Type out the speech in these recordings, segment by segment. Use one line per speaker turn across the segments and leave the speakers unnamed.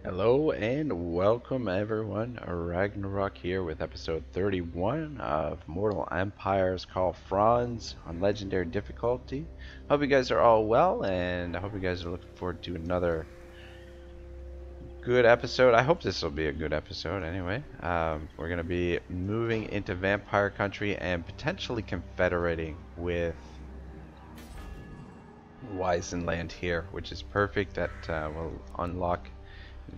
Hello and welcome everyone. Ragnarok here with episode 31 of Mortal Empire's Karl Franz on Legendary difficulty. Hope you guys are all well, and I hope you guys are looking forward to another good episode. I hope this will be a good episode anyway. We're going to be moving into vampire country and potentially confederating with Weisenland here, which is perfect. That will unlock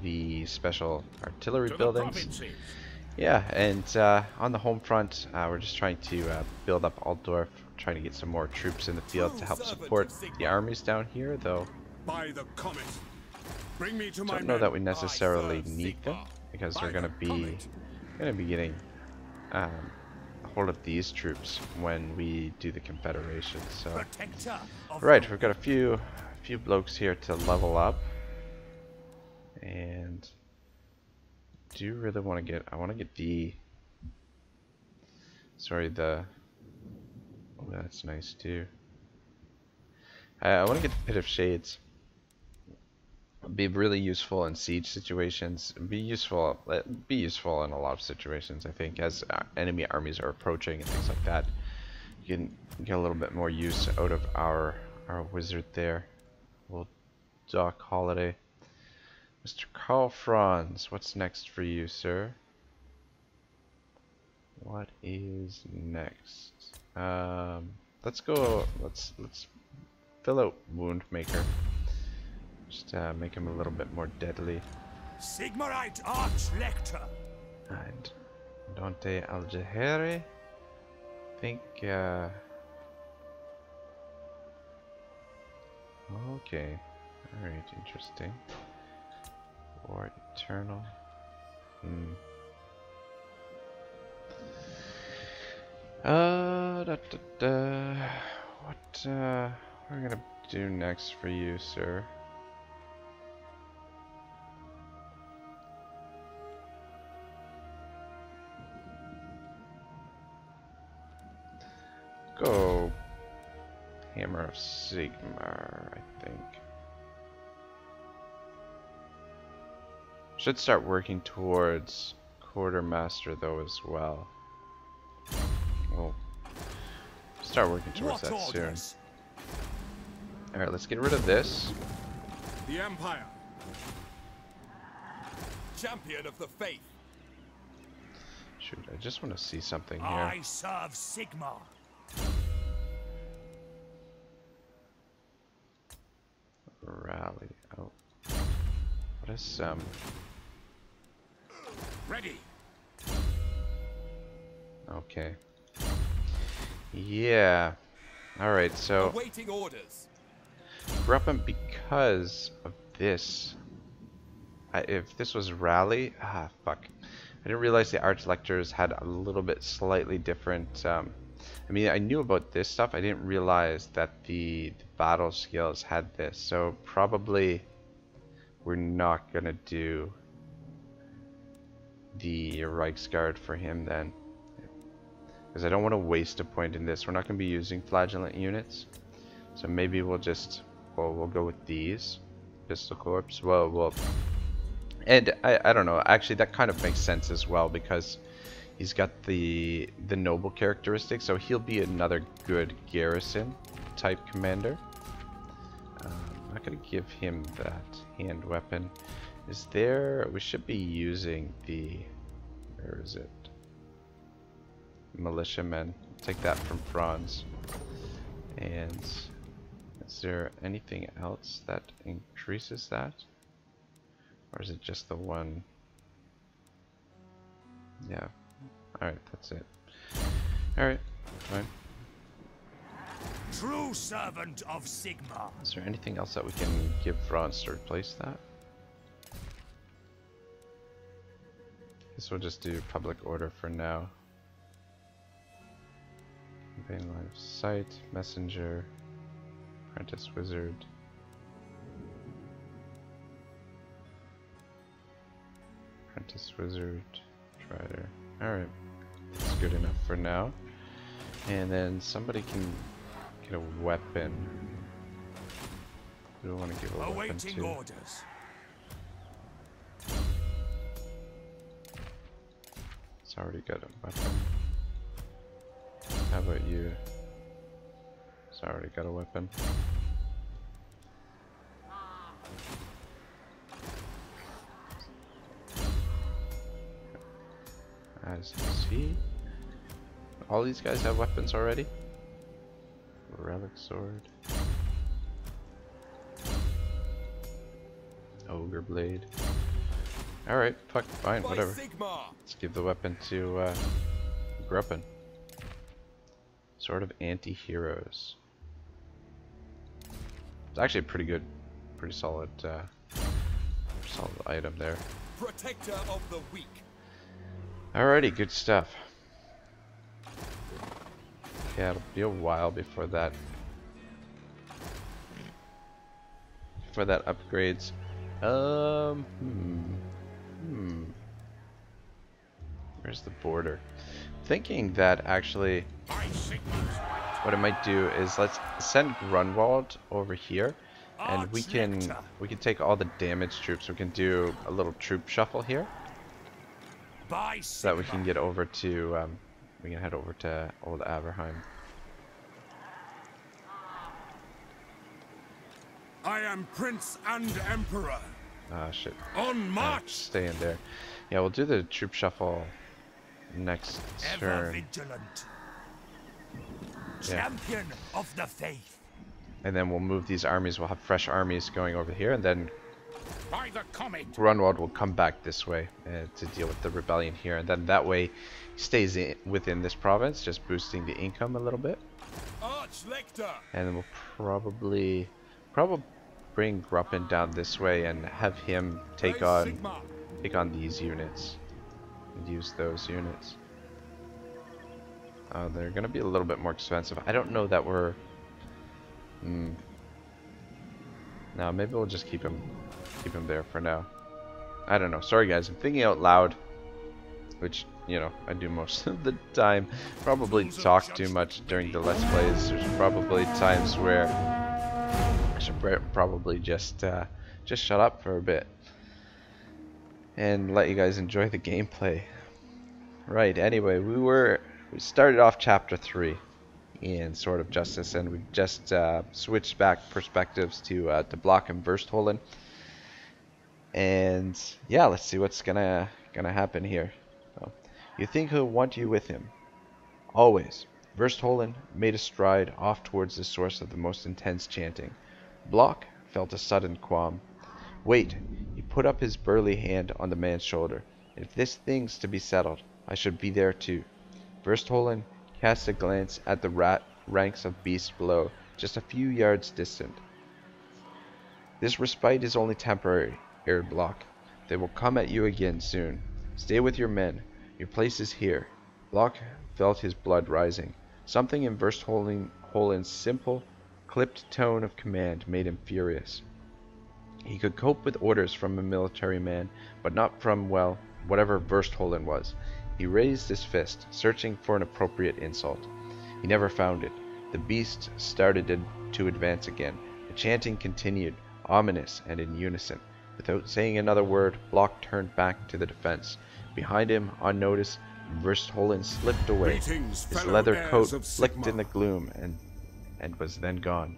the special artillery buildings. Yeah, and on the home front, we're just trying to build up Altdorf, trying to get some more troops in the field to help support the armies down here, though
By the comet. Bring me to
don't know that we necessarily need them, because we're going to be getting a hold of these troops when we do the confederation. So, right, we've got a few blokes here to level up. And do really want to get, I want to get the, sorry, oh, that's nice too. I want to get the Pit of Shades. It'd be really useful in siege situations. It'd be useful in a lot of situations, I think, as enemy armies are approaching and things like that. You can get a little bit more use out of our wizard there. We'll Doc Holiday. Mr. Karl Franz, what's next for you, sir? What is next? Let's go. Let's fill out Wound Maker. Just make him a little bit more deadly.
Sigmarite Archlector.
And Dante Algeheri. I think. Okay. All right. Interesting. Or Eternal. What we're gonna do next for you, sir? Go Hammer of Sigmar, I think. Should start working towards Quartermaster though as well. We'll start working towards that soon. Alright, let's get rid of this.
The Empire. Champion of the Faith.
Shoot, I just want to see something here.
I serve Sigmar.
Rally. Oh. What is
Ready.
Okay. Yeah. Alright, so
Awaiting orders.
Gruppen, because of this. If this was Rally, fuck. I didn't realize the Archlectors had a little bit slightly different. I mean, I knew about this stuff. I didn't realize that the battle skills had this. So probably we're not gonna do the Reichsguard for him then, because I don't want to waste a point in this. We're not going to be using flagellant units, so maybe we'll just we'll go with these Pistol Corps. And I don't know. Actually, that kind of makes sense as well, because he's got the noble characteristics, so he'll be another good garrison type commander. I'm not going to give him that hand weapon. Is there? We should be using the. Where is it? Militiamen. Take that from Franz. And is there anything else that increases that? Or is it just the one? Yeah. Alright, that's it. Alright, fine.
True servant of Sigmar.
Is there anything else that we can give Franz to replace that? Guess we'll just do public order for now. Campaign line of sight, messenger, apprentice wizard. Apprentice wizard, Strider. Alright, that's good enough for now. And then somebody can get a weapon. Who do I want to give a weapon to?
Awaiting orders.
It's already got a weapon. How about you? It's already got a weapon. As you see, all these guys have weapons already. Relic sword. Ogre blade. Alright, fuck, fine, whatever. Let's give the weapon to Gruppen. Sword of Anti-Heroes. It's actually pretty good, pretty solid, solid item there.
Protector of the weak.
Alrighty, good stuff. Yeah, it'll be a while before that upgrades. Where's the border? Thinking that actually what I might do is let's send Grunwald over here, and we can take all the damaged troops. We can do a little troop shuffle here, so that we can get over to we can head over to Old Aberheim.
I am Prince and Emperor.
Ah, shit.
On march.
Stay in there. Yeah, we'll do the troop shuffle next turn.
Vigilant. Champion of the faith.
And then we'll move these armies. We'll have fresh armies going over here, and then
By the comet.
Grunwald will come back this way to deal with the rebellion here, and then that way he stays within this province, just boosting the income a little bit.
Archlector.
And then we'll probably bring Gruppen down this way and have him take on these units and use those units. They're gonna be a little bit more expensive. I don't know that we're no, maybe we'll just keep him there for now. I don't know. Sorry guys, I'm thinking out loud, which, you know, I do most of the time. Probably talk too much during the Let's Plays. There's probably times where I should probably just shut up for a bit and let you guys enjoy the gameplay. Right, anyway, we started off chapter 3 in Sword of Justice, and we just switched back perspectives to Block and Verstholen. And yeah, let's see what's gonna happen here. So, you think he'll want you with him? Always. Verstholen made a stride off towards the source of the most intense chanting. Block felt a sudden qualm. Wait, he put up his burly hand on the man's shoulder. If this thing's to be settled, I should be there too. Verstholen cast a glance at the ranks of beasts below, just a few yards distant. This respite is only temporary, aired Block. They will come at you again soon. Stay with your men. Your place is here. Block felt his blood rising. Something in Verstholen's simple, clipped tone of command made him furious. He could cope with orders from a military man, but not from, well, whatever Verstholen was. He raised his fist, searching for an appropriate insult. He never found it. The beast started to advance again. The chanting continued, ominous and in unison. Without saying another word, Block turned back to the defense. Behind him, unnoticed, Verstholen slipped away. His leather coat flicked in the gloom and was then gone.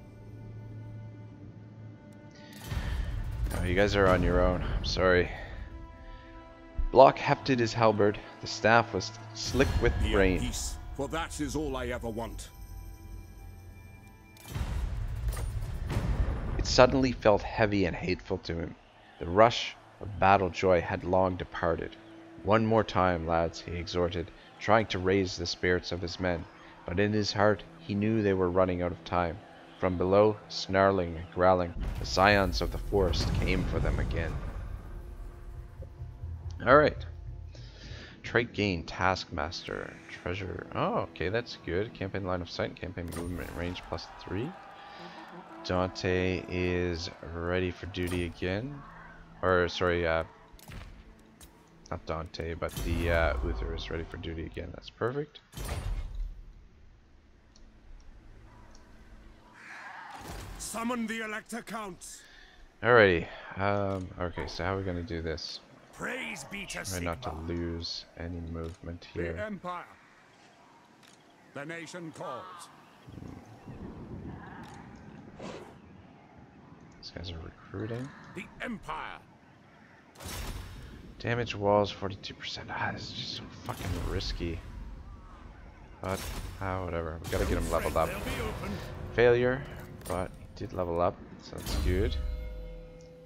Oh, you guys are on your own. I'm sorry. Block hefted his halberd. The staff was slick with rain.
Peace, for that is all I ever want.
It suddenly felt heavy and hateful to him. The rush of battle joy had long departed. One more time, lads, he exhorted, trying to raise the spirits of his men. But in his heart, he knew they were running out of time. From below, snarling and growling, the scions of the forest came for them again. Alright. Trait gain, Taskmaster, Treasure. Oh, okay, that's good. Campaign line of sight, campaign movement range +3. Dante is ready for duty again. Or, sorry, not Dante, but the Uther is ready for duty again. That's perfect.
Summon the Elector Counts.
Alrighty. Okay, so how are we going to do this?
Praise be to
Try not to
Sigmar.
lose any movement
The
here.
Empire. The nation calls.
These guys are recruiting.
The Empire.
Damage walls 42%. Ah, this is just so fucking risky. But, whatever. We gotta get him leveled up.
They'll be open.
Failure, but he did level up, so that's good.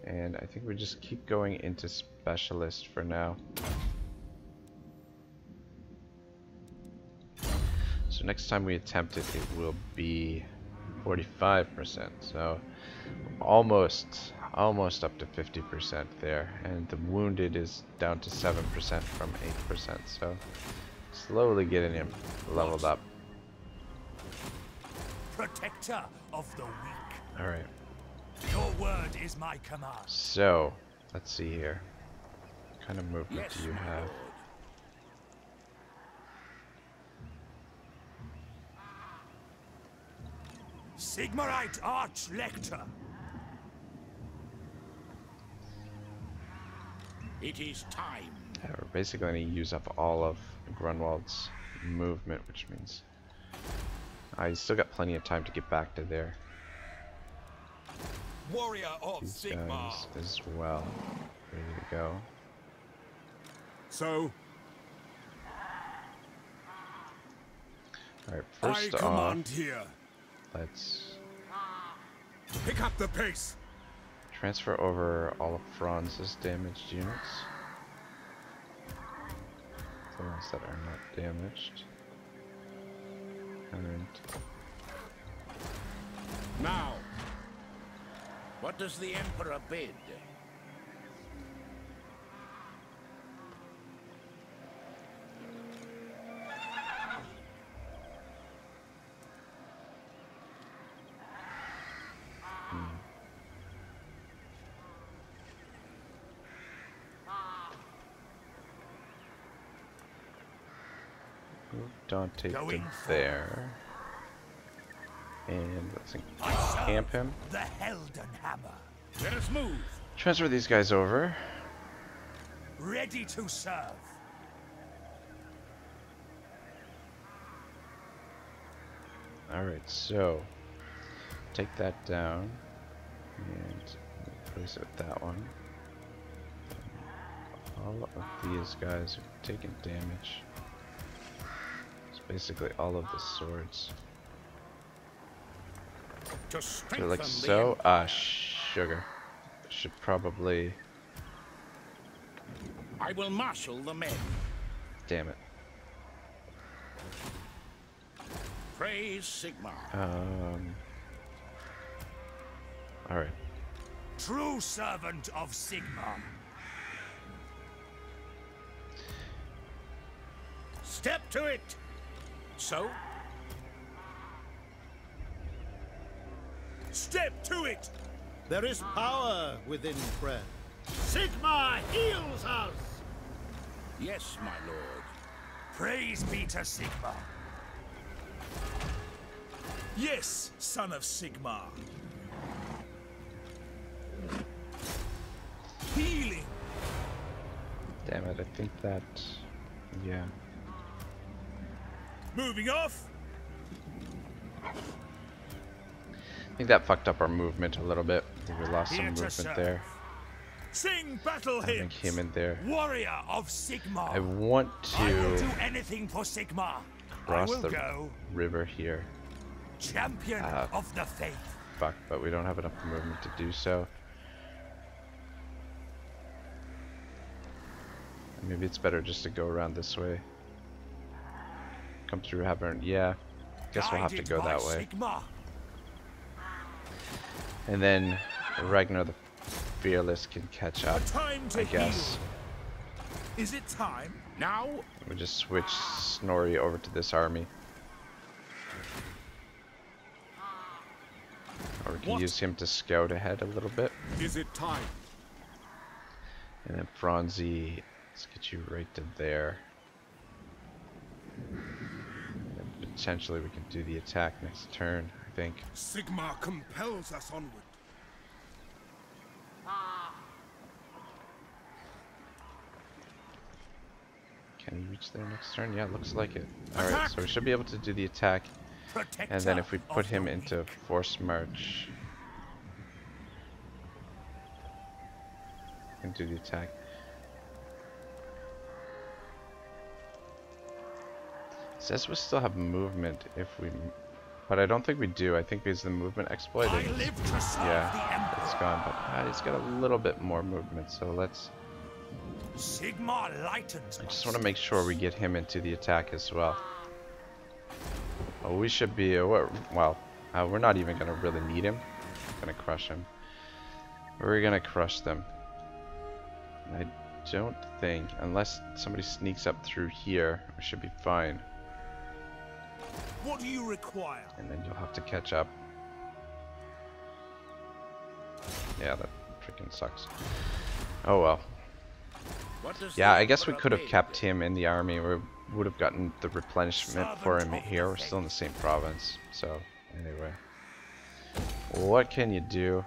And I think we just keep going into specialist for now. So next time we attempt it, it will be 45%. So almost up to 50% there. And the wounded is down to 7% from 8%. So slowly getting him leveled up.
Protector of the weak.
Alright.
Your word is my command.
So, let's see here. What kind of movement
Yes,
do you
my
have?
lord.
Sigmarite Archlector.
It is time.
Yeah, we're basically going to use up all of Grunwald's movement, which means he's still got plenty of time to get back to there.
Warrior of
These
Sigmar.
guys as well. Ready to go.
So,
Alright,
I
first off,
command here.
let's
Pick up the pace.
transfer over all of Franz's damaged units. The ones that are not damaged. And
Now,
What does the Emperor bid?
move Dante to
Going
there. And let's
I serve
camp him.
the Helden Hammer.
let us move.
Transfer these guys over.
Ready to serve.
Alright, so take that down and replace it with that one. All of these guys are taking damage. It's basically all of the swords.
To
Do it
strengthen
like
the
so. Ah, sugar. Should probably.
I will marshal the men.
Damn it.
Praise Sigmar.
Alright.
True servant of Sigmar.
Step to it. So,
Step to it.
There is power within prayer. Sigmar heals us!
yes, my lord.
Praise be to Sigmar. Yes, son of Sigmar. Healing.
Damn it, I think that. Yeah.
Moving off.
I think that fucked up our movement a little bit. I think we lost some
Here to
movement
serve.
there.
Sing battle
Having
hymns.
him in there.
Warrior of Sigmar.
I want
I will
to
do anything for Sigmar. I
cross
will
the
go.
river here.
Champion of the faith.
Fuck, but we don't have enough movement to do so. Maybe it's better just to go around this way. Come through Havern. Yeah, guess we'll have to
Guided
go
by
that way.
Sigmar.
And then Ragnar the Fearless can catch up,
Time to
I guess.
heal. Is it time?
Now,
We just switch Snorri over to this army. Or we can use him to scout ahead a little bit.
Is it time?
And then Franzi, let's get you right to there. And then potentially we can do the attack next turn, I think.
Sigmar compels us onward.
Can he reach there next turn? Yeah, it looks like it. Alright, so we should be able to do the attack. And then if we put him into force march, and do the attack. It says we still have movement if we, but I don't think we do. I think because the movement exploit is, yeah, it's gone. But he's got a little bit more movement, so let's.
Sigmar lightens.
I just want to make sure we get him into the attack as well. Oh, we should be. Well, we're not even gonna really need him. We're gonna crush him. We're gonna crush them. I don't think, unless somebody sneaks up through here, we should be fine.
What do you require?
And then you'll have to catch up. Yeah, that freaking sucks. Oh well. Yeah, I guess we could have kept him in the army. We would have gotten the replenishment for him here. We're still in the same province. So, anyway. What can you do?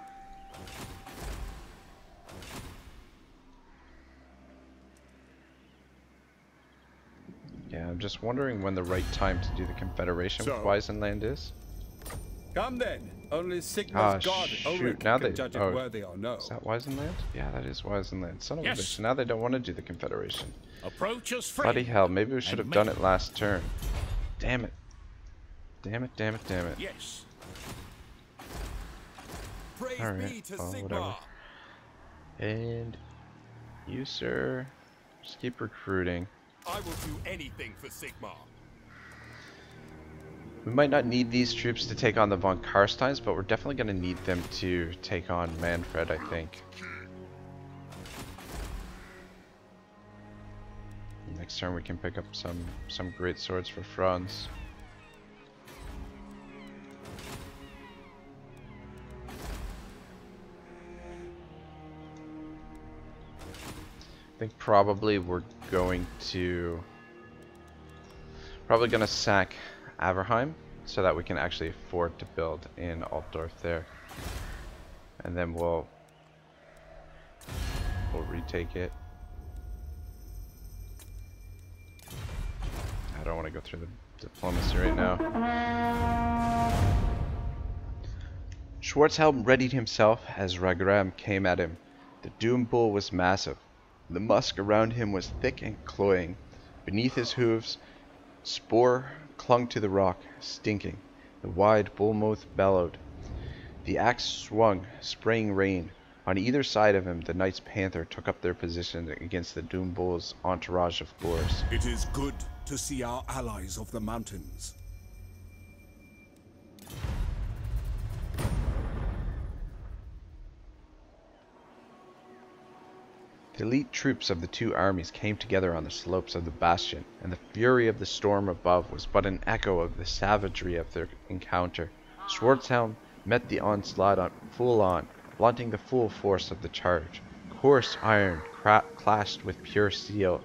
Yeah, I'm just wondering when the right time to do the Confederation with Weisenland is.
Come then. Only Sigmar's God
shoot, now they
judge it worthy or no.
Is that Weisenland? Yeah, that is Weisenland. Son of a bitch. Now they don't want to do the Confederation.
Approach us free.
Bloody hell, maybe we should have done it last turn. Damn it. Damn it, damn it, damn it.
Yes.
Praise be to Sigmar.
Whatever. And you, sir, just keep recruiting.
I will do anything for Sigmar.
We might not need these troops to take on the von Karsteins, but we're definitely going to need them to take on Manfred, I think. Next turn we can pick up some great swords for Franz. I think probably we're going to sack Averheim so that we can actually afford to build in Altdorf there, and then we'll retake it. I don't want to go through the diplomacy right now. Schwarzhelm readied himself as Ragnarok came at him. The Doom Bull was massive. The musk around him was thick and cloying. Beneath his hooves, spore clung to the rock, stinking. The wide bull-mouth bellowed. The axe swung, spraying rain. On either side of him, the Knights Panther took up their position against the Doom Bull's entourage of boars.
It is good to see our allies of the mountains.
The elite troops of the two armies came together on the slopes of the bastion, and the fury of the storm above was but an echo of the savagery of their encounter. Schwarzhelm met the onslaught full on, blunting the full force of the charge. Coarse iron clashed with pure steel,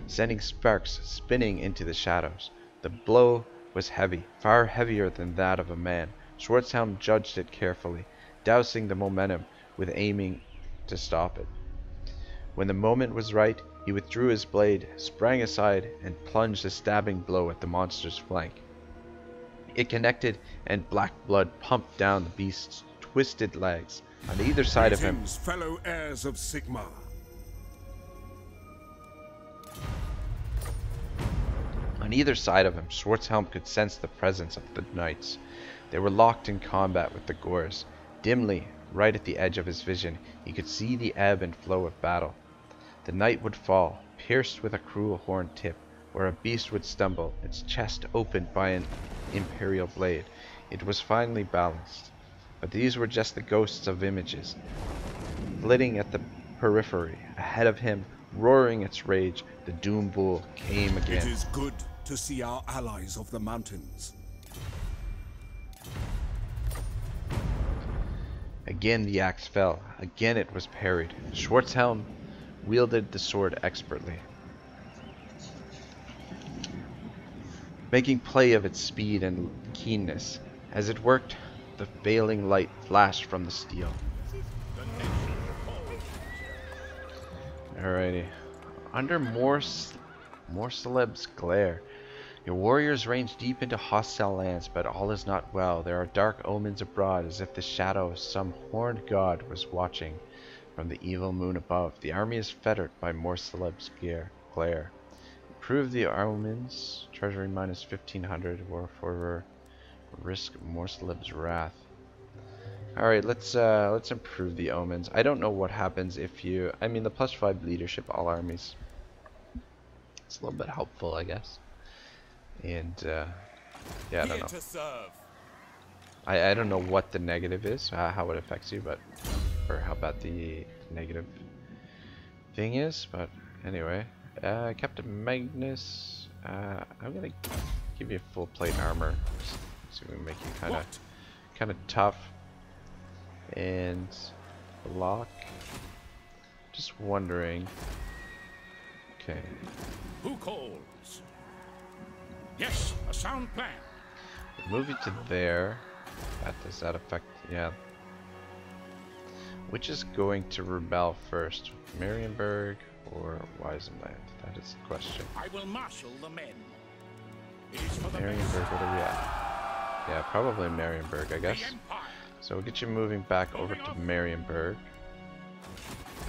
sending sparks spinning into the shadows. The blow was heavy, far heavier than that of a man. Schwarzhelm judged it carefully, dousing the momentum with aiming to stop it. When the moment was right, he withdrew his blade, sprang aside, and plunged a stabbing blow at the monster's flank. It connected, and black blood pumped down the beast's twisted legs. On either side of him,
fellow heirs of Sigmar.
On either side of him, Schwarzhelm could sense the presence of the knights. They were locked in combat with the Gors. Dimly, right at the edge of his vision, he could see the ebb and flow of battle. The knight would fall, pierced with a cruel horn tip, or a beast would stumble, its chest opened by an imperial blade. It was finely balanced. But these were just the ghosts of images. Flitting at the periphery, ahead of him, roaring its rage, the Doom Bull came again.
It is good to see our allies of the mountains.
Again the axe fell. Again it was parried. Schwarzhelm wielded the sword expertly, making play of its speed and keenness. As it worked, the failing light flashed from the steel. Alrighty. Under more More celebs glare. Your warriors range deep into hostile lands, but all is not well. There are dark omens abroad, as if the shadow of some horned god was watching from the evil moon above. The army is fettered by more celebs glare. Improve the omens. Treasury minus 1500, or for risk more celebs' wrath. Alright, let's improve the omens. I don't know what happens if you... I mean, the +5 leadership all armies. It's a little bit helpful, I guess. And, yeah, I don't know.
To serve.
I don't know what the negative is, how it affects you, but... Or how bad the negative thing is, but anyway. Captain Magnus, I'm gonna give you full plate armor. So we can make you kind of tough. And block. Just wondering. Okay.
Who calls? Yes, a sound plan.
Move you to there. Does that affect? Yeah. Which is going to rebel first? Marienburg or Weisenland? That is the question.
I will marshal the men. It is for the
Marienburg, what are we at? Yeah, probably Marienburg, I guess. So we'll get you moving back over to Marienburg.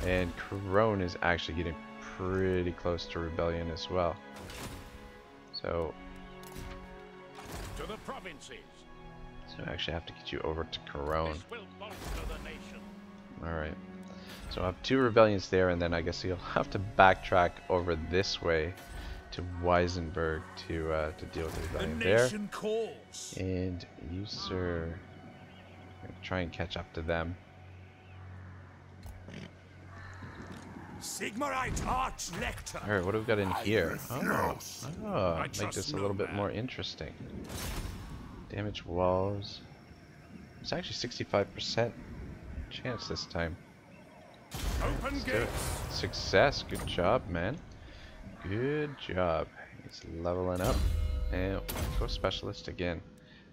And Corone is actually getting pretty close to rebellion as well. So
to the provinces.
So I actually have to get you over to Corone.
This will bolster the nation.
Alright. So I have 2 rebellions there, and then I guess you'll have to backtrack over this way to Weisenberg to deal with the rebellion there.
Calls.
And you, sir, try and catch up to them.
Sigmarite Archlector.
Alright, what do we got in here? Make this a little bit more interesting. Damage walls. It's actually 65% chance this time.
Open gates.
Success. Good job, man. Good job. He's leveling up. And go specialist again.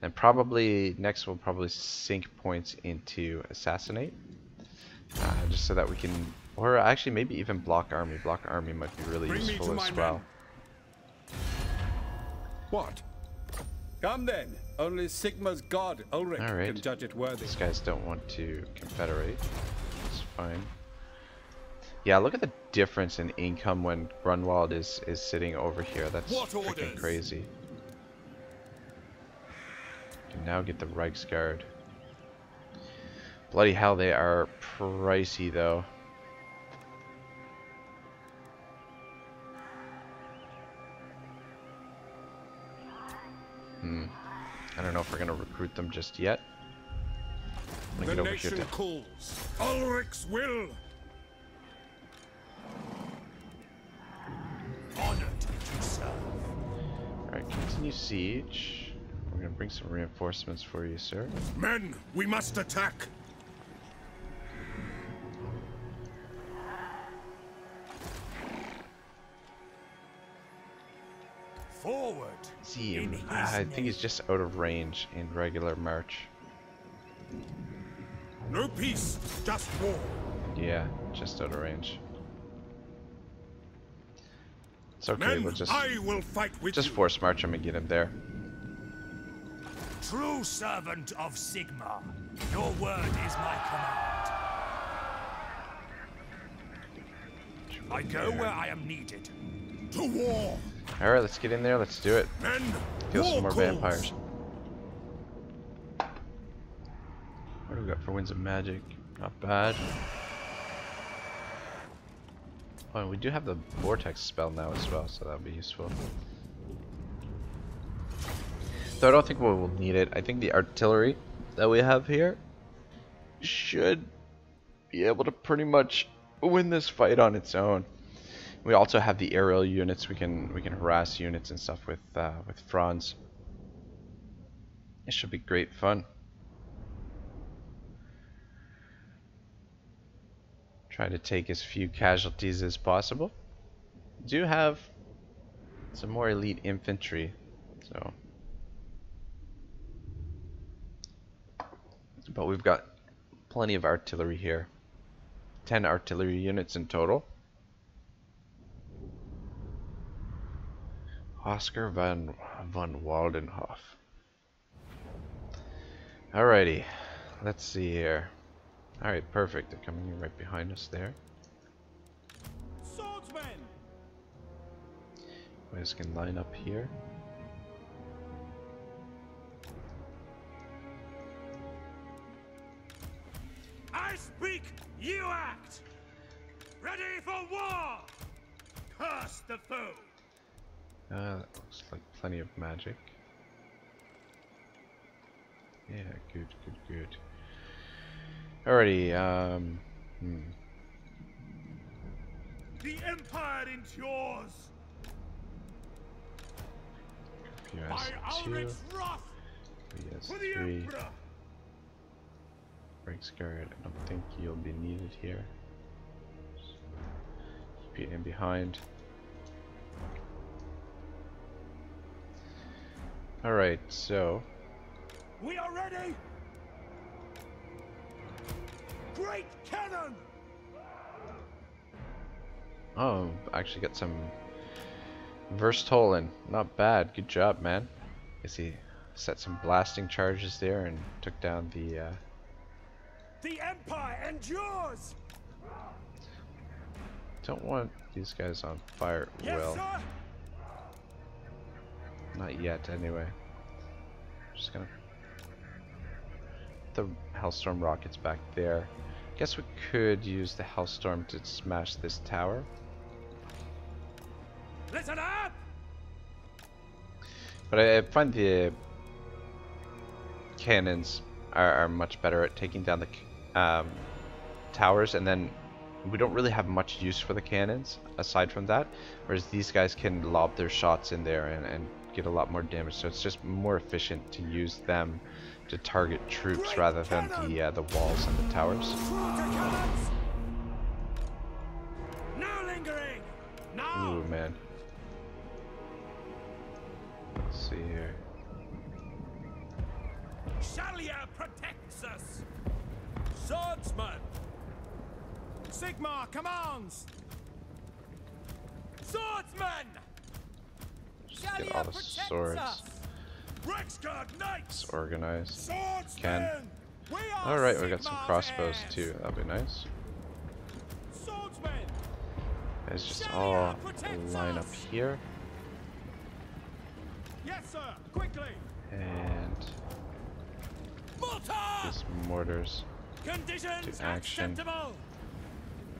And probably next we'll probably sink points into assassinate. Just so that we can, or actually maybe even block army. Block army might be really useful as well.
What? Come then. Only Sigma's god, Ulrich, can judge it worthy.
These guys don't want to confederate. It's fine. Yeah, look at the difference in income when Grunwald is sitting over here. That's freaking crazy. You can now get the Reichsguard. Bloody hell, they are pricey though. I don't know if we're gonna recruit them just yet.
The nation calls. Ulrich's will. Honored to serve.
Alright, continue siege. We're gonna bring some reinforcements for you, sir.
Men, we must attack. Forward.
See, I think he's just out of range in regular march.
No peace, just war.
Yeah, just out of range. It's okay,
Men,
we'll just
I will fight with you.
force march him and get him there.
True servant of Sigma, your word is my command. I go where I am needed. To war.
Alright, let's get in there, let's do it.
Men,
Kill some
war
more
calls.
vampires. What do we got for Winds of Magic? Not bad. Oh, and we do have the Vortex spell now as well, so that'll be useful. Though I don't think we will need it. I think the artillery that we have here should be able to pretty much win this fight on its own. We also have the aerial units. We can harass units and stuff with Franz. It should be great fun. Try to take as few casualties as possible. Do have some more elite infantry, so. But we've got plenty of artillery here. 10 artillery units in total. Oscar von Waldenhof. Alrighty, let's see here. Alright, perfect. They're coming in right behind us there.
Swordsmen!
We just can line up here.
I speak, you act! Ready for war! Curse the foe!
That looks like plenty of magic. Yeah, good, good, good. Alrighty,
The Empire endures!
He
By
has 2.
Ulrich's wrath!
He has
For the
3.
Emperor!
Breaks guard. I don't think you'll be needed here. Keep you in behind. Alright, so
We are ready! Great cannon!
oh, actually got some Verstolen. Not bad. Good job, man. Guess he set some blasting charges there and took down the
The Empire endures!
don't want these guys on fire.
Yes,
Well,
sir!
not yet anyway. Just gonna the Hellstorm rockets back there. Guess we could use the Hellstorm to smash this tower.
Listen up!
But I find the cannons are much better at taking down the towers, and then we don't really have much use for the cannons aside from that, whereas these guys can lob their shots in there and get a lot more damage, so it's just more efficient to use them to target troops rather than the walls and the towers.
No lingering! Now!
Ooh, man. Let's see here.
Shalia protects us!
Swordsman! Sigmar commands!
Swordsman!
Just get all the swords
Rexguard Knights!
organized.
Swordsmen! We are
Alright, we got some
Sigmar's
crossbows
heirs.
too. That'll be nice.
Swordsmen!
Let's just all line up here.
Yes, sir! Quickly!
And
Mortar!
these mortars
Conditions
to action.
acceptable!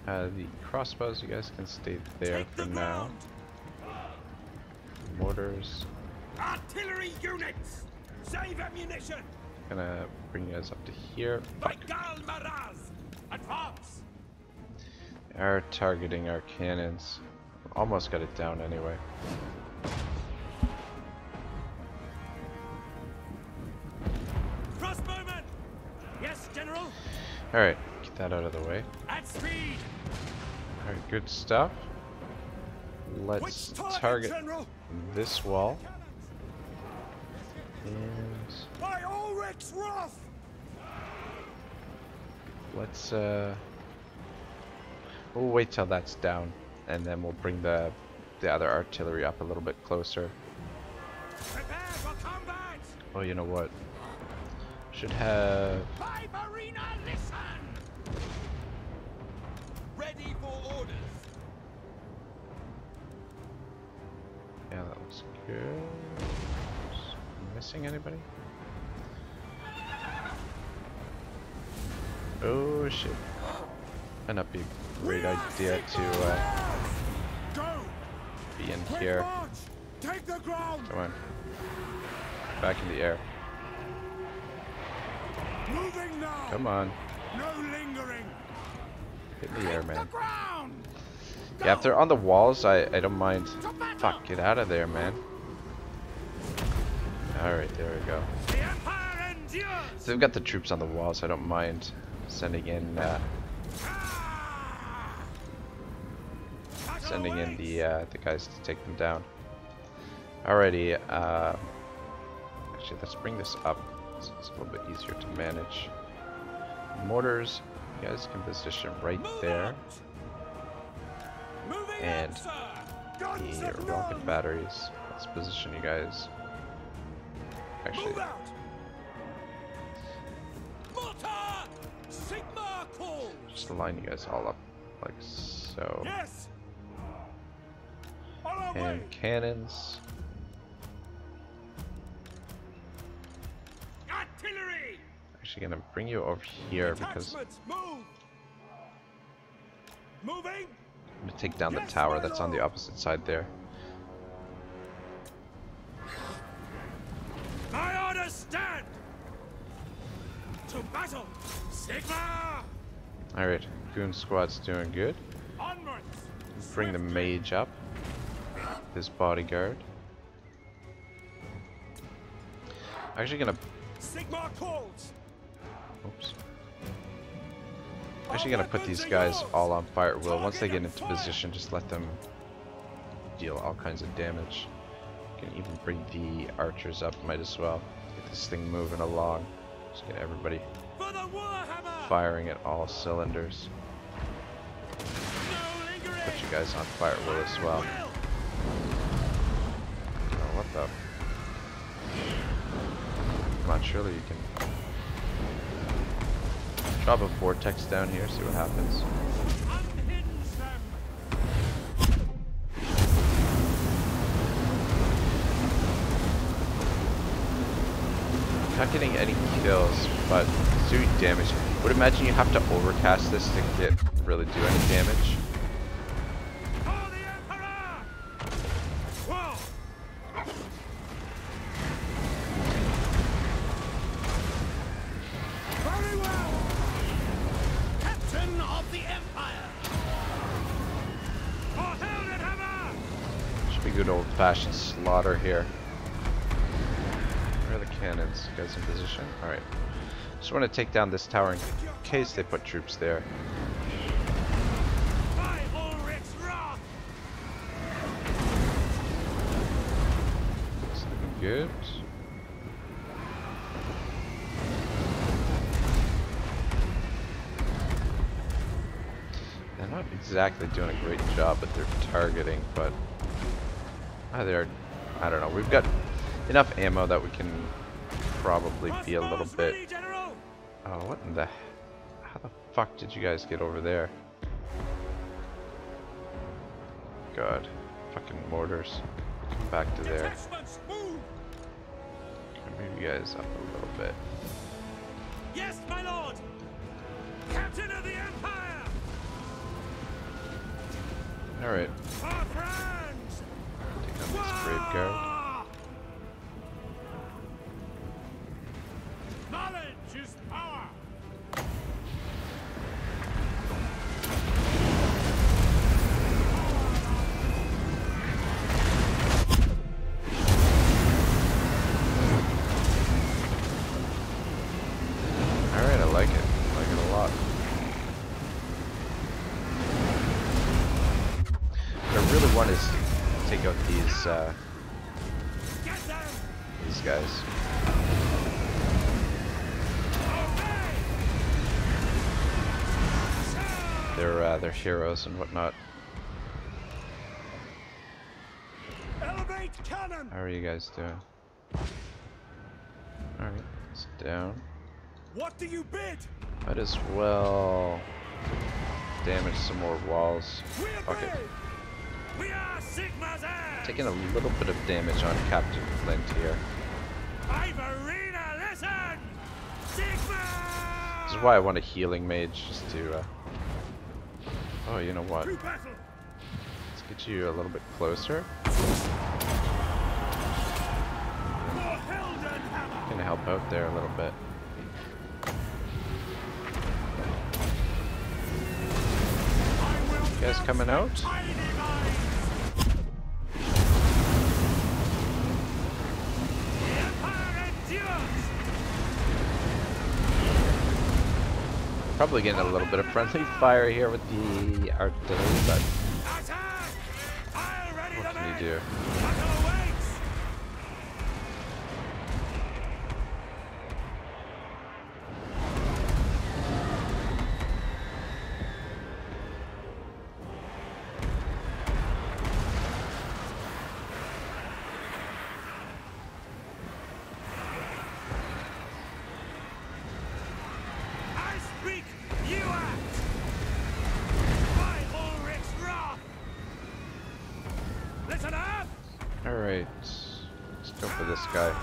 The crossbows, you guys can stay there
Take
for
the
now.
ground!
Mortars,
Artillery units! Save ammunition!
gonna bring you guys up to here.
By Gal Maraz! Advance!
Are targeting our cannons. Almost got it down anyway.
Crossbowmen! Yes, General!
Alright, get that out of the way.
At speed!
Alright, good stuff. Let's
Which
target
General?
this wall. And
By Ulrich's wrath!
let's we'll wait till that's down, and then we'll bring the other artillery up a little bit closer.
Prepare for combat!
Oh, you know what? Should have
By Marina, listen!
Ready for orders.
yeah, that looks good. Missing anybody? Oh shit. Might not be a great idea to
Go!
be in
Quick
here.
march! Take the ground!
Come on. Back in the air.
Moving now!
Come on.
No lingering!
Hit in the air, man.
Ground!
Yeah, if they're on the walls, I don't mind. Fuck, get out of there, man. Alright, there we go.
The Empire endures!
So they've got the troops on the walls, I don't mind sending in the guys to take them down. Alrighty, actually let's bring this up so it's a little bit easier to manage. Mortars, you guys can position right there. And the rocket batteries Let's position you guys. Actually,
Move out! Mortar! Sigma calls!
just line you guys all up like so.
Yes! On our way!
And cannons.
Artillery!
Actually gonna bring you over here because
Attachments, move! Moving!
I'm gonna take down the
Yes,
tower
my
that's on the
lord.
opposite side there.
My orders stand! To battle! Sigma!
Alright, Goon Squad's doing good.
Onwards!
Bring the mage up. His bodyguard. Actually gonna
Sigma calls!
oops. Actually gonna put these guys all on fire at will. Once they get into position, just let them deal all kinds of damage. Can even bring the archers up, might as well. Get this thing moving along. Just get everybody
For the Warhammer!
firing at all cylinders.
No lingering!
Put you guys on fire at will as well. Oh, what the? Come on, surely you can drop a vortex down here, see what happens.
Unhinge them!
Not getting any kills, but it's doing damage. Would imagine you have to overcast this to really do any damage.
For the Emperor! Whoa! Very well!
Captain of the Empire!
For Heldenhammer!
Should be good old-fashioned slaughter here. Where are the cannons? You guys in position? Alright. Just want to take down this tower in case they put troops there.
By Ulrich's wrath!
It's looking good. They're not exactly doing a great job at their targeting, but they're, I don't know, we've got enough ammo that we can probably be a little
Crossbows
bit.
ready, General!
Oh, what in the, how the fuck did you guys get over there? God, fucking mortars. Come back to there.
Detachments, move!
Move you guys up a little bit.
Yes, my lord! Captain of the Empire!
Alright,
For Franz!
take on this brave guard.
Wah! Knowledge is power!
Alright, I like it. I like it a lot. What I really want is to take out
Get them!
these guys. They're heroes and whatnot.
Elevate cannon!
How are you guys doing? Alright, it's down.
What do you bid?
Might as well damage some more walls.
We're
Fuck it.
brave! We are Sigma's heirs!
Taking a little bit of damage on Captain Flint here.
Ivorina, listen! Sigma!
This is why I want a healing mage, just to, oh, you know what?
To battle!
Let's get you a little bit closer.
For Heldenhammer!
Gonna help out there a little bit. You guys coming out?
Tiny minds! The Empire endures!
Probably getting a little bit of friendly fire here with the artillery, but
Attack! I'll ready
what
the
can
men!
you do?
Battle awaits!
Alright, let's go for this guy.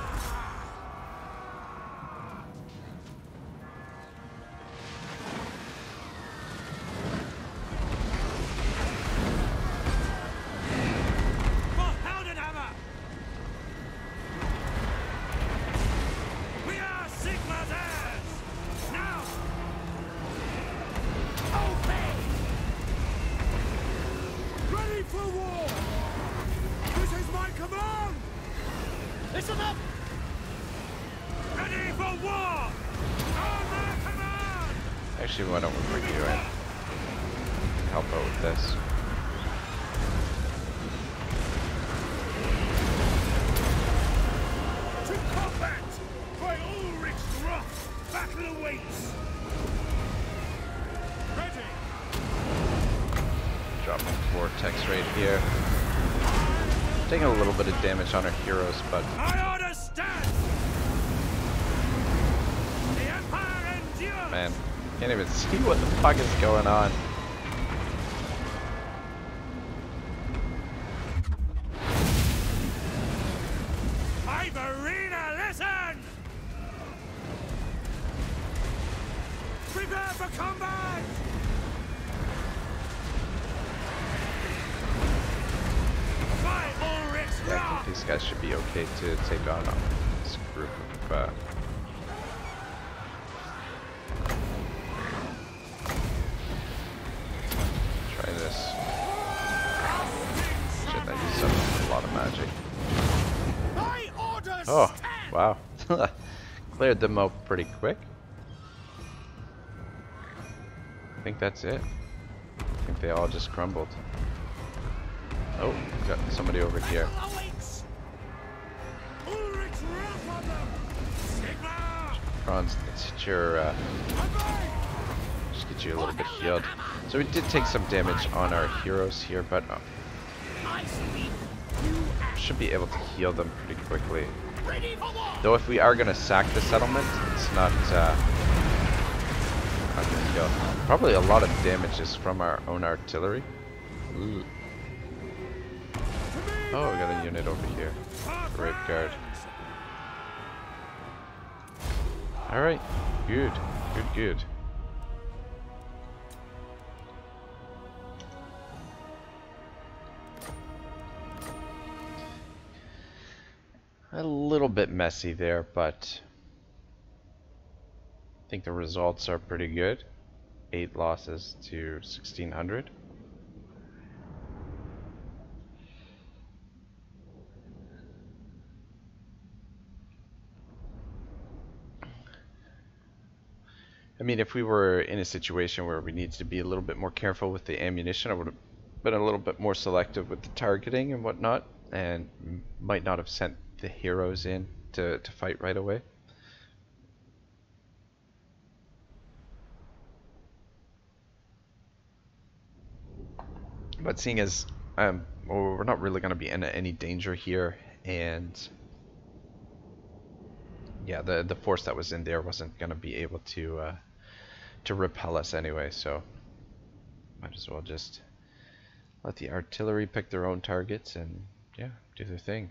Actually, why don't we bring you in? Help out with this.
To combat! By Ulrich's wrath, battle awaits! Ready!
Dropping Vortex right here. Taking a little bit of damage on our heroes, but
My order stands! The Empire endures!
man, can't even see what the fuck is going on.
Ivorina, listen! Prepare for combat! By Ulrich's
Yeah, I
wrath!
think these guys should be okay to take on this group of try this. Shit, that used up a lot of magic.
My orders
Oh,
stand!
wow. Cleared them out pretty quick. I think that's it. I think they all just crumbled. Oh, got somebody over here.
Battle awaits! Ulrich's wrath on them! Sigma!
Franz, let's hit your, just get you a little bit healed. So we did take some damage on our heroes here, but
I speak, you act.
should be able to heal them pretty quickly.
Ready for war!
Though if we are going to sack the settlement, it's not going to heal. Probably a lot of damage is from our own artillery. Ooh. Oh, we got a unit over here. Wraight guard. Alright, good, good, good. A little bit messy there, but I think the results are pretty good. 8 losses to 1,600. I mean, if we were in a situation where we needed to be a little bit more careful with the ammunition, I would have been a little bit more selective with the targeting and whatnot, and might not have sent the heroes in to fight right away. But seeing as well, we're not really going to be in any danger here, and yeah, the force that was in there wasn't going to be able to repel us anyway, so might as well just let the artillery pick their own targets and yeah, do their thing.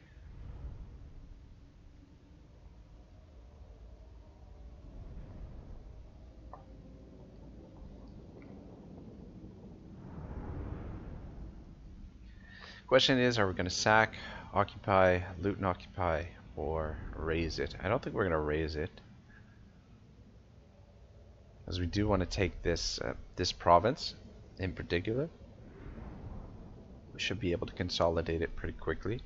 Question is, are we going to sack, occupy, loot and occupy, or raise it? I don't think we're going to raise it, as we do want to take this this province in particular. We should be able to consolidate it pretty quickly.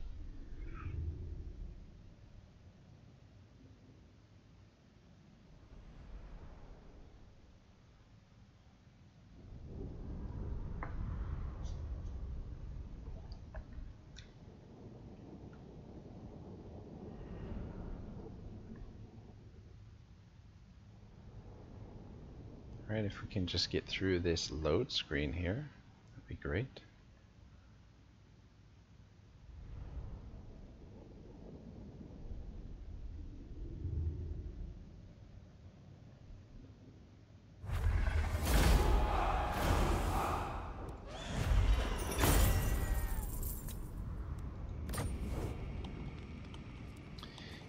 Alright, if we can just get through this load screen here, that'd be great.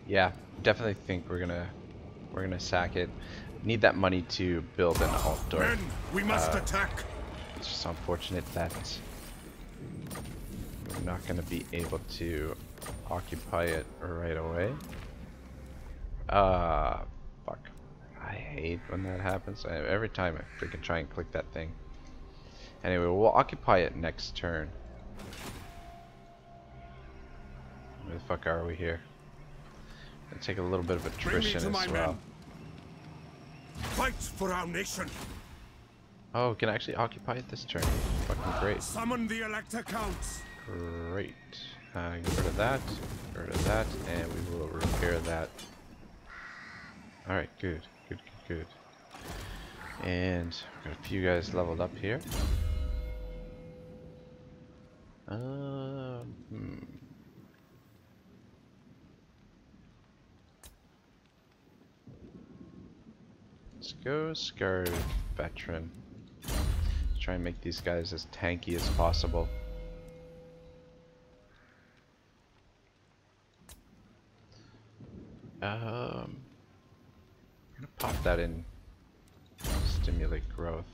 yeah, definitely think we're gonna sack it. Need that money to build an Altdorf.
Men, we must attack.
It's just unfortunate that we're not gonna be able to occupy it right away. Fuck. I hate when that happens. Every time I freaking try and click that thing. Anyway, we'll occupy it next turn. Where the fuck are we here? Gonna take a little bit of attrition as well.
Fight for our nation.
Oh, can I actually occupy it this turn? Fucking great.
Summon the Elector Counts.
Great. Get rid of that, get rid of that, and we will repair that. Alright, good. Good, good, good. And we've got a few guys leveled up here. Let's go Scarred Veteran. Let's try and make these guys as tanky as possible. I'm gonna pop that in. Stimulate growth.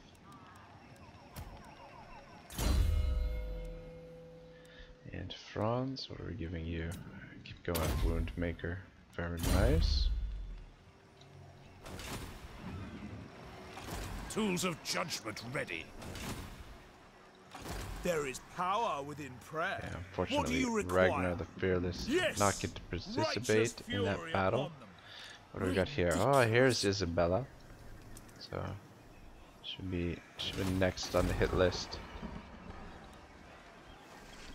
And Franz, what are we giving you? Keep going, Wound Maker. Very nice.
Tools of judgment ready.
There is power within prayer.
Yeah, unfortunately, Ragnar the Fearless did not get to participate in that battle. What do we got here? Oh, here's Isabella. So should be next on the hit list.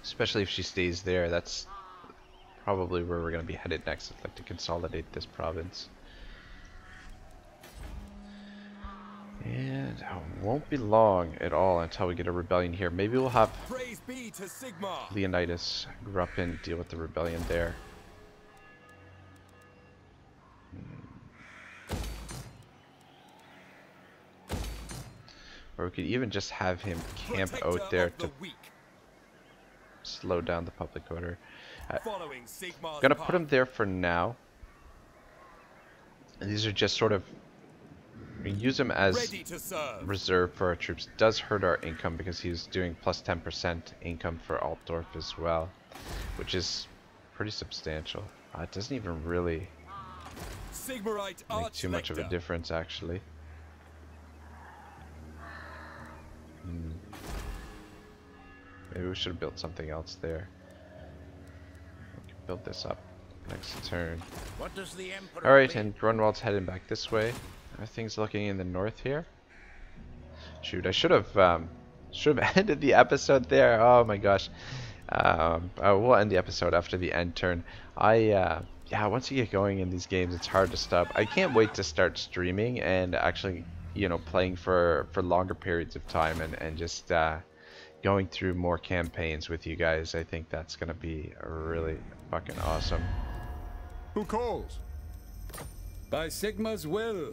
Especially if she stays there. That's probably where we're gonna be headed next. I'd like to consolidate this province. And it won't be long at all until we get a rebellion here. Maybe we'll have
Praise be to Sigmar.
Leonidas Grupp in, deal with the rebellion there. Or we could even just have him camp out there to slow down the public order. Gonna put him there for now. And these are just sort of, we use him as reserve for our troops. It does hurt our income because he's doing plus 10% income for Altdorf as well, which is pretty substantial. It doesn't even really make too much of a difference, actually. Maybe we should have built something else there. We can build this up next turn. Alright, and Grunwald's heading back this way. Everything's looking in the north here. Shoot, I should have ended the episode there. Oh my gosh. We'll end the episode after the end turn. Yeah, once you get going in these games, it's hard to stop. I can't wait to start streaming and actually, you know, playing for longer periods of time and just going through more campaigns with you guys. I think that's gonna be really fucking awesome.
Who calls?
By Sigma's will.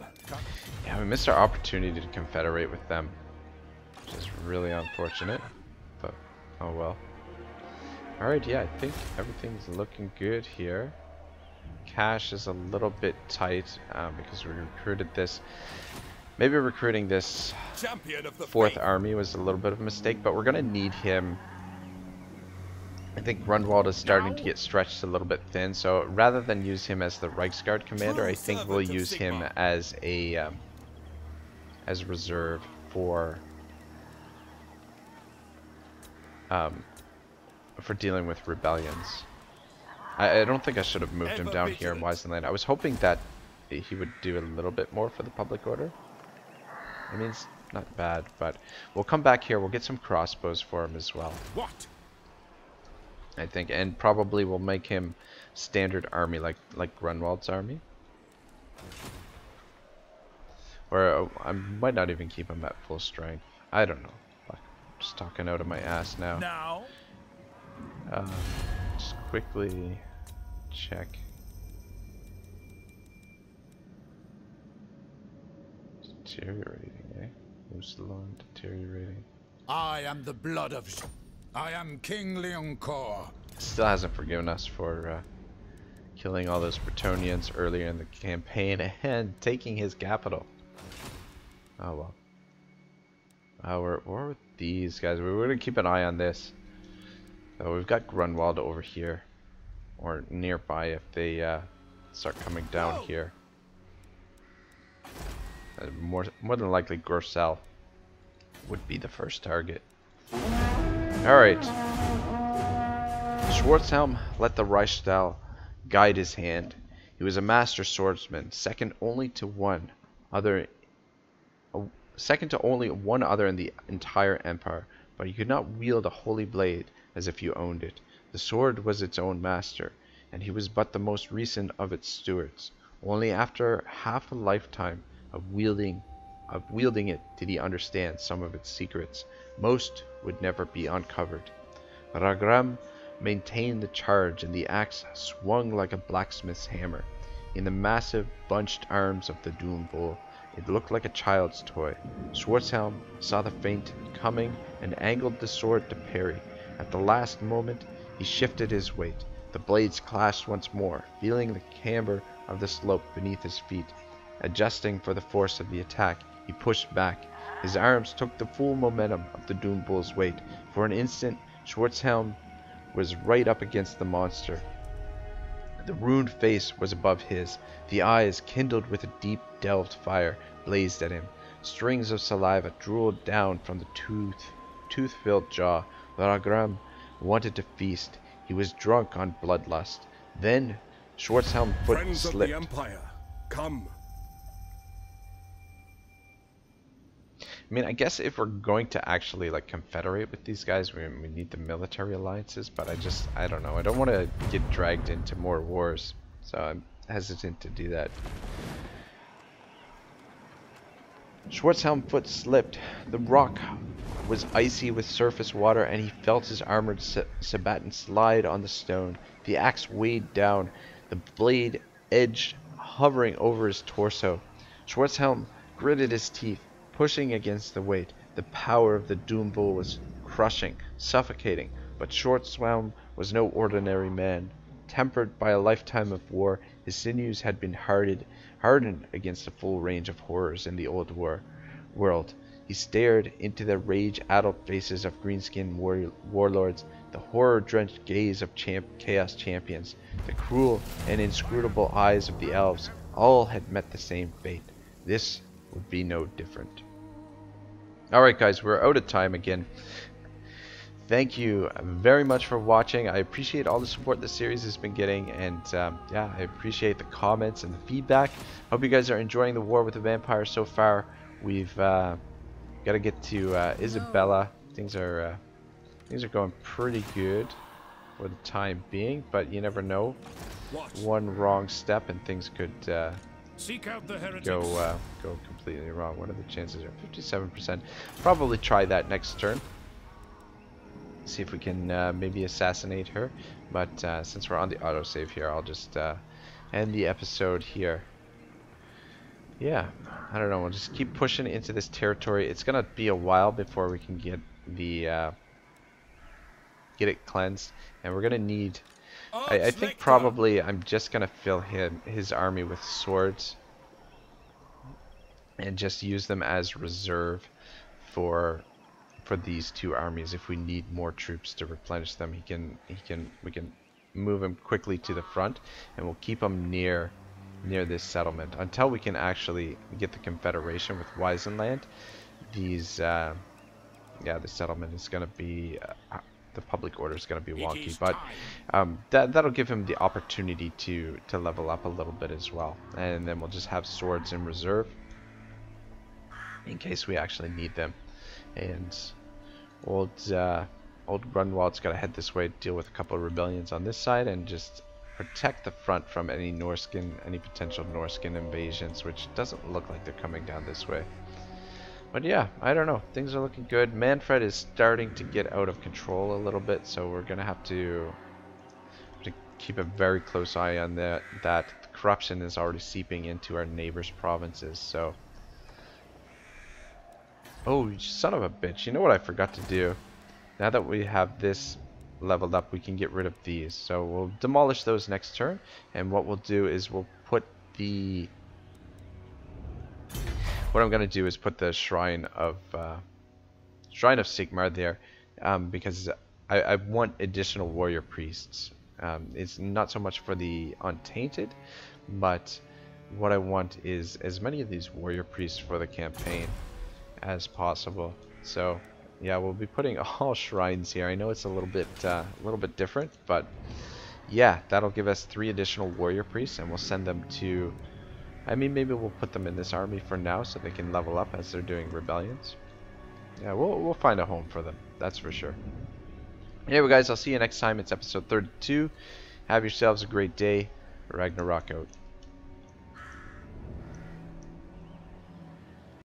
Yeah, we missed our opportunity to confederate with them, which is really unfortunate, but oh well. Alright, yeah, I think everything's looking good here. Cash is a little bit tight because we recruited this. Maybe recruiting this fourth army was a little bit of a mistake, but we're going to need him. I think Grunwald is starting to get stretched a little bit thin, so rather than use him as the Reichsguard commander, I think we'll use him as a reserve for dealing with rebellions. I don't think I should have moved him down here in Wisenland. I was hoping that he would do a little bit more for the public order. I mean, it's not bad, but we'll come back here. We'll get some crossbows for him as well.
What?
I think, and probably we'll make him standard army like Grunwald's army. Or I might not even keep him at full strength. I don't know. I'm just talking out of my ass now. Just quickly check. Deteriorating, eh? Who's long deteriorating?
I am the blood of... I am King Leoncoeur.
Still hasn't forgiven us for killing all those Bretonnians earlier in the campaign and taking his capital. Oh well. We're with these guys. We're going to keep an eye on this. So we've got Grunwald over here, or nearby if they start coming down here. More than likely Grorsel would be the first target. Alright. Schwarzhelm let the Reichsstahl guide his hand. He was a master swordsman, second to only one other in the entire empire, but he could not wield a holy blade as if you owned it. The sword was its own master, and he was but the most recent of its stewards. Only after half a lifetime of wielding it did he understand some of its secrets. Most would never be uncovered. Ragram maintained the charge, and the axe swung like a blacksmith's hammer. In the massive, bunched arms of the Doom Bull, it looked like a child's toy. Schwarzhelm saw the feint coming and angled the sword to parry. At the last moment, he shifted his weight. The blades clashed once more, feeling the camber of the slope beneath his feet. Adjusting for the force of the attack, he pushed back. His arms took the full momentum of the Doom Bull's weight. For an instant, Schwarzhelm was right up against the monster. The ruined face was above his. The eyes, kindled with a deep-delved fire, blazed at him. Strings of saliva drooled down from the tooth-filled jaw. Ragram wanted to feast. He was drunk on bloodlust. Then Schwarzhelm's foot
Friends
slipped.
of the Empire, come.
I mean, I guess if we're going to actually like confederate with these guys, we need the military alliances, but I don't know. I don't want to get dragged into more wars, so I'm hesitant to do that. Schwarzhelm's foot slipped. The rock was icy with surface water, and he felt his armored sabaton slide on the stone. The axe weighed down, the blade edge hovering over his torso. Schwarzhelm gritted his teeth, pushing against the weight. The power of the Doom Bull was crushing, suffocating, but Schwarzhelm was no ordinary man. Tempered by a lifetime of war, his sinews had been hardened against the full range of horrors in the old world. He stared into the rage-addled faces of green-skinned warlords, the horror-drenched gaze of chaos champions, the cruel and inscrutable eyes of the elves. All had met the same fate. This would be no different. Alright guys, we're out of time again. Thank you very much for watching. I appreciate all the support the series has been getting, and yeah, I appreciate the comments and the feedback. Hope you guys are enjoying the War with the Vampire so far. We've got to get to Isabella. Things are going pretty good for the time being, but you never know. One wrong step and things could
Seek out the heretics.
go completely wrong. What are the chances? 57%. Probably try that next turn. See if we can maybe assassinate her. But since we're on the autosave here, I'll just end the episode here. Yeah, I don't know. We'll just keep pushing into this territory. It's gonna be a while before we can get the get it cleansed, and we're gonna need. I think probably I'm just gonna fill his army with swords and just use them as reserve for these two armies. If we need more troops to replenish them, we can move him quickly to the front, and we'll keep him near this settlement until we can actually get the confederation with Weisenland. These yeah, the settlement is gonna be the public order is going to be wonky, but that'll give him the opportunity to level up a little bit as well, and then we'll just have swords in reserve in case we actually need them. And old Grunwald's got to head this way, deal with a couple of rebellions on this side, and just protect the front from any potential Norskin invasions, which doesn't look like they're coming down this way. But yeah, I don't know. Things are looking good. Manfred is starting to get out of control a little bit, so we're gonna have to keep a very close eye on that. The corruption is already seeping into our neighbors' provinces. So, oh, you son of a bitch! You know what I forgot to do? Now that we have this leveled up, we can get rid of these. So we'll demolish those next turn, and what we'll do is we'll put the... What I'm going to do is put the Shrine of Sigmar there, because I want additional warrior priests. It's not so much for the Untainted, but what I want is as many of these warrior priests for the campaign as possible. So yeah, we'll be putting all shrines here. I know it's a little bit different, but yeah, that'll give us 3 additional warrior priests, and we'll send them to... I mean, maybe we'll put them in this army for now so they can level up as they're doing rebellions. Yeah, we'll find a home for them, that's for sure. Anyway, guys, I'll see you next time. It's episode 32. Have yourselves a great day. Ragnarok out.